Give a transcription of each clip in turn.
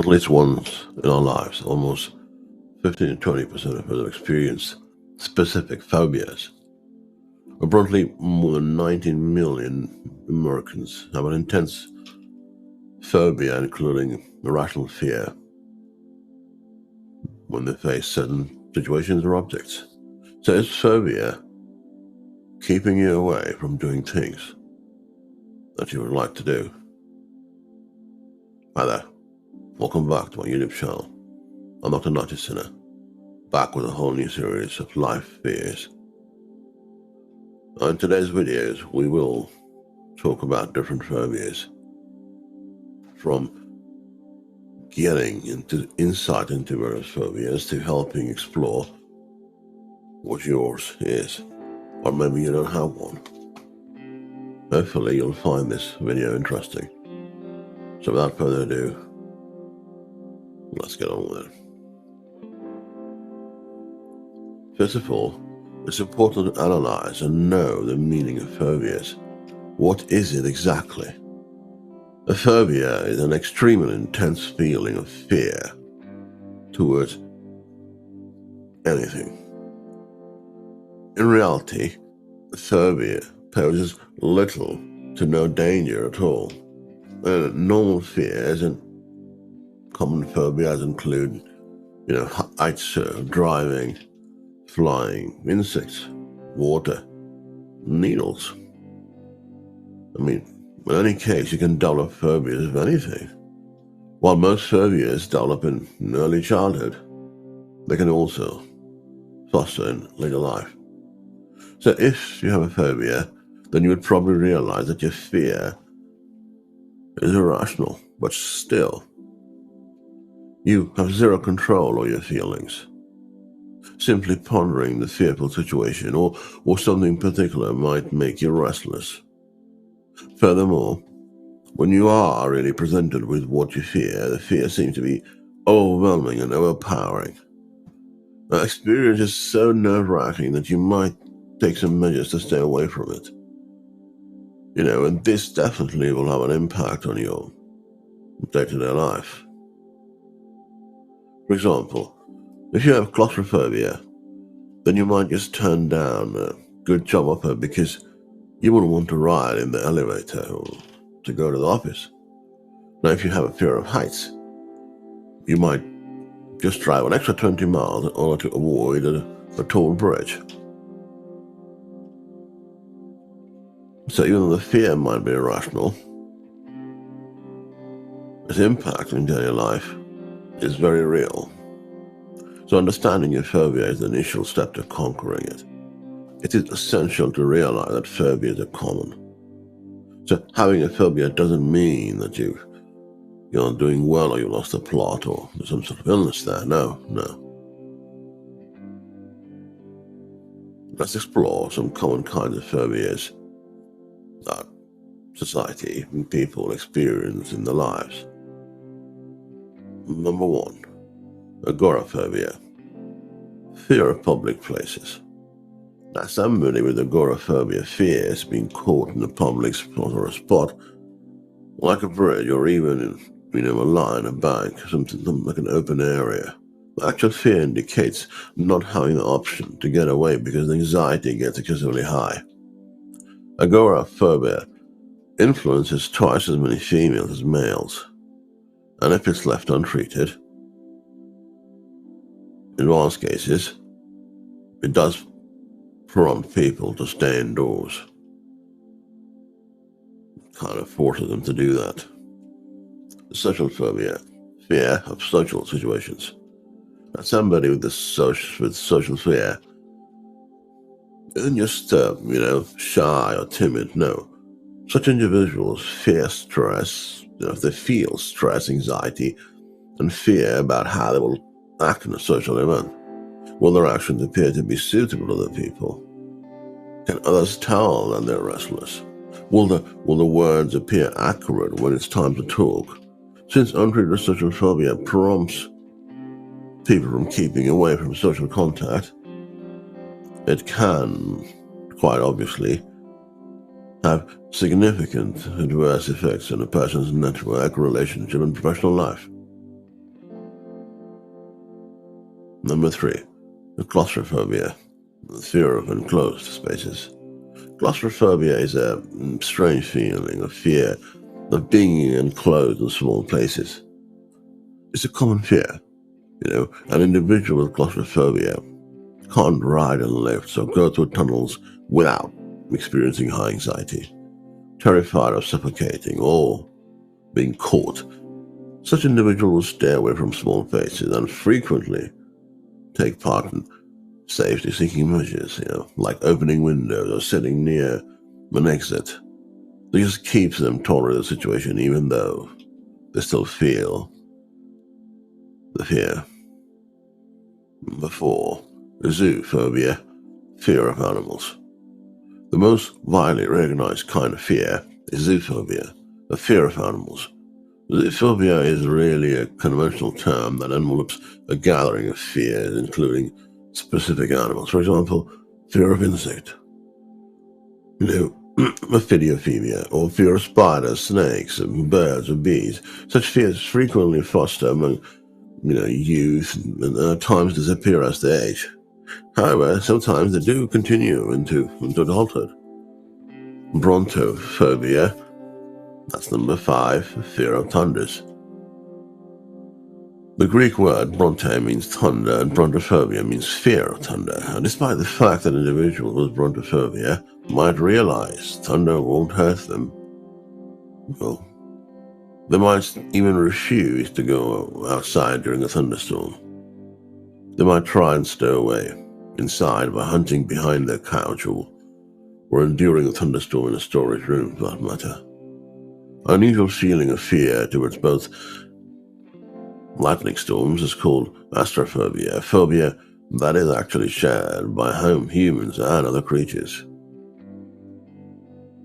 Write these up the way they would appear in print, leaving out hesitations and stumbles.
At least once in our lives, almost 15 to 20% of us have experienced specific phobias. Approximately more than 19 million Americans have an intense phobia, including irrational fear, when they face certain situations or objects. So is phobia keeping you away from doing things that you would like to do? Hi there. Welcome back to my YouTube channel. I'm Dr Nachi Sinha, back with a whole new series of life fears. In today's videos, we will talk about different phobias, from getting into insight into various phobias to helping explore what yours is, or maybe you don't have one. Hopefully you'll find this video interesting. So without further ado, let's get on with it. First of all, it's important to analyze and know the meaning of phobias. What is it exactly? A phobia is an extreme and intense feeling of fear towards anything. In reality, a phobia poses little to no danger at all. Normal fears and common phobias include, heights, driving, flying, insects, water, needles. In any case, you can develop phobias of anything. While most phobias develop in early childhood, they can also foster in later life. So if you have a phobia, then you would probably realize that your fear is irrational, but still, you have zero control over your feelings. Simply pondering the fearful situation or something particular might make you restless. Furthermore, when you are really presented with what you fear, the fear seems to be overwhelming and overpowering. The experience is so nerve-wracking that you might take some measures to stay away from it. And this definitely will have an impact on your day-to-day life. For example, if you have claustrophobia, then you might just turn down a good job offer because you wouldn't want to ride in the elevator or to go to the office. Now, if you have a fear of heights, you might just drive an extra 20 miles in order to avoid a tall bridge. So even though the fear might be irrational, its impact in daily life is very real. So understanding your phobia is the initial step to conquering it. It is essential to realize that phobias are common. So having a phobia doesn't mean that you're not doing well or you lost the plot or there's some sort of illness there. No. Let's explore some common kinds of phobias that society and people experience in their lives. Number 1, agoraphobia, fear of public places. Now, somebody with agoraphobia fears being caught in a public spot or a spot like a bridge or even in a line, a bank, something like an open area. The actual fear indicates not having the option to get away because the anxiety gets excessively high. Agoraphobia influences twice as many females as males, and if it's left untreated, in most cases, it does prompt people to stay indoors. It kind of forces them to do that. Social phobia, fear of social situations. Now, somebody with social fear isn't just shy or timid. No, such individuals fear stress. If they feel stress, anxiety, and fear about how they will act in a social event, will their actions appear to be suitable to other people? Can others tell that they're restless? Will the words appear accurate when it's time to talk? Since untreated social phobia prompts people from keeping away from social contact, it can, quite obviously, have significant adverse effects on a person's network, relationship, and professional life. Number 3, the claustrophobia, the fear of enclosed spaces. Claustrophobia is a strange feeling of fear of being enclosed in small places. It's a common fear. An individual with claustrophobia can't ride in lifts or go through tunnels without experiencing high anxiety, terrified of suffocating or being caught. Such individuals will stay away from small places and frequently take part in safety-seeking measures, like opening windows or sitting near an exit. It just keeps them tolerant of the situation even though they still feel the fear. Number 4, zoophobia, fear of animals. The most widely recognized kind of fear is zoophobia, a fear of animals. Phobia is really a conventional term that envelopes a gathering of fears, including specific animals. For example, fear of insect, Ophidiaphobia, or fear of spiders, snakes, birds, or bees. Such fears frequently foster among, youth and at times disappear as they age. However, sometimes they do continue into adulthood. Brontophobia, that's number 5, fear of thunders. The Greek word bronte means thunder, and brontophobia means fear of thunder. And despite the fact that individuals with brontophobia might realize thunder won't hurt them, well, they might even refuse to go outside during a thunderstorm. They might try and stay away inside by hunting behind their couch or enduring a thunderstorm in a storage room, for that matter. Unusual feeling of fear towards both lightning storms is called astrophobia, a phobia that is actually shared by humans and other creatures.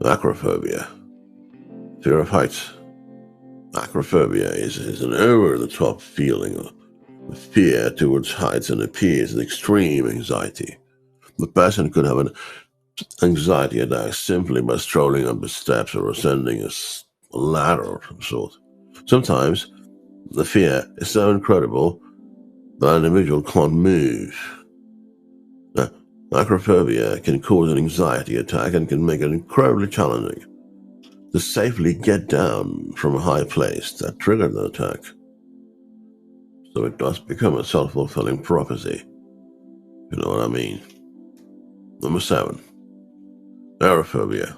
Acrophobia, fear of heights. Acrophobia is an over-the-top feeling of fear towards heights and appears as extreme anxiety. The person could have an anxiety attack simply by strolling up the steps or ascending a ladder of some sort. Sometimes the fear is so incredible that an individual can't move. Acrophobia can cause an anxiety attack and can make it incredibly challenging to safely get down from a high place that triggered the attack. So it does become a self-fulfilling prophecy. You know what I mean? Number 7, aerophobia,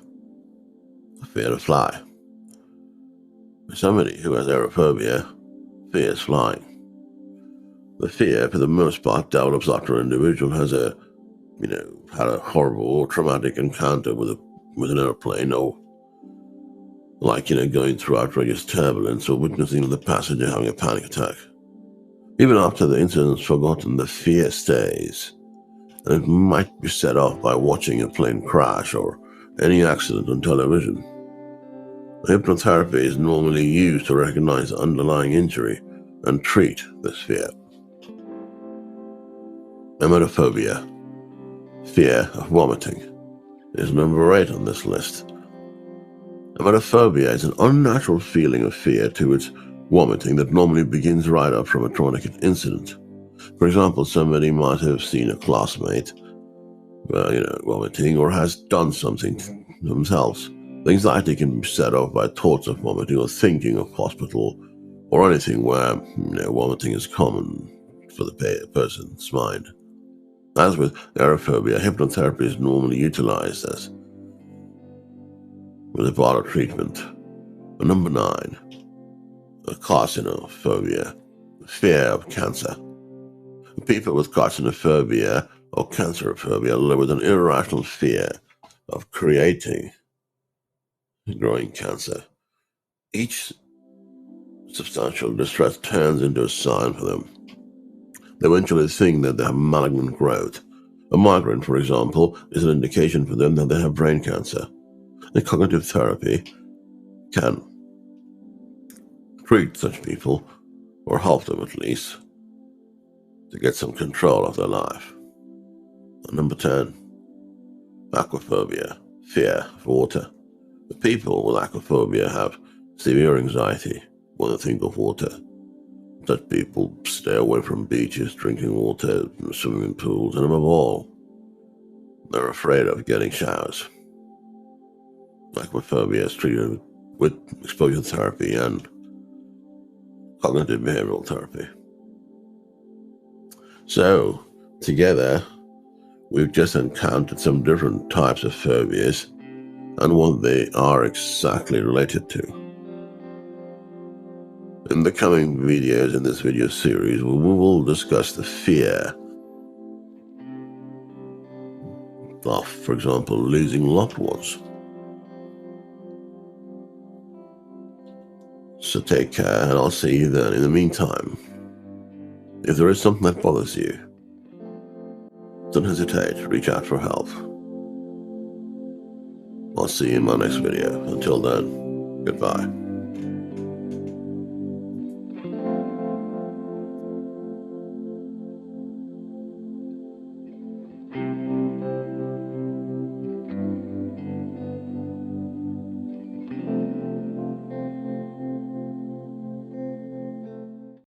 fear to fly. Somebody who has aerophobia fears flying. The fear, for the most part, develops after an individual has had a horrible or traumatic encounter with an airplane, or like, going through outrageous turbulence or witnessing the passenger having a panic attack. Even after the incident is forgotten, the fear stays, and it might be set off by watching a plane crash or any accident on television. Hypnotherapy is normally used to recognize the underlying injury and treat this fear. Emetophobia, fear of vomiting, is number 8 on this list. Emetophobia is an unnatural feeling of fear towards vomiting that normally begins right up from a traumatic incident. For example, somebody might have seen a classmate vomiting or has done something themselves. The anxiety can be set off by thoughts of vomiting or thinking of hospital or anything where vomiting is common for the person's mind. As with aerophobia, hypnotherapy is normally utilized as with a part of treatment. Number 9, carcinophobia, fear of cancer. People with carcinophobia or cancerophobia live with an irrational fear of creating growing cancer. Each substantial distress turns into a sign for them. They eventually think that they have malignant growth. A migraine, for example, is an indication for them that they have brain cancer. And cognitive therapy can treat such people, or help them at least, to get some control of their life. Number 10, aquaphobia, fear of water. The people with aquaphobia have severe anxiety when they think of water. that people stay away from beaches, drinking water, swimming pools, and above all, they're afraid of getting showers. Like my phobia is treated with exposure therapy and cognitive behavioral therapy. So, together, we've just encountered some different types of phobias and what they are exactly related to. In the coming videos in this video series, we will discuss the fear of, for example, losing loved ones. So take care, and I'll see you then. In the meantime, if there is something that bothers you, don't hesitate to reach out for help. I'll see you in my next video. Until then, goodbye.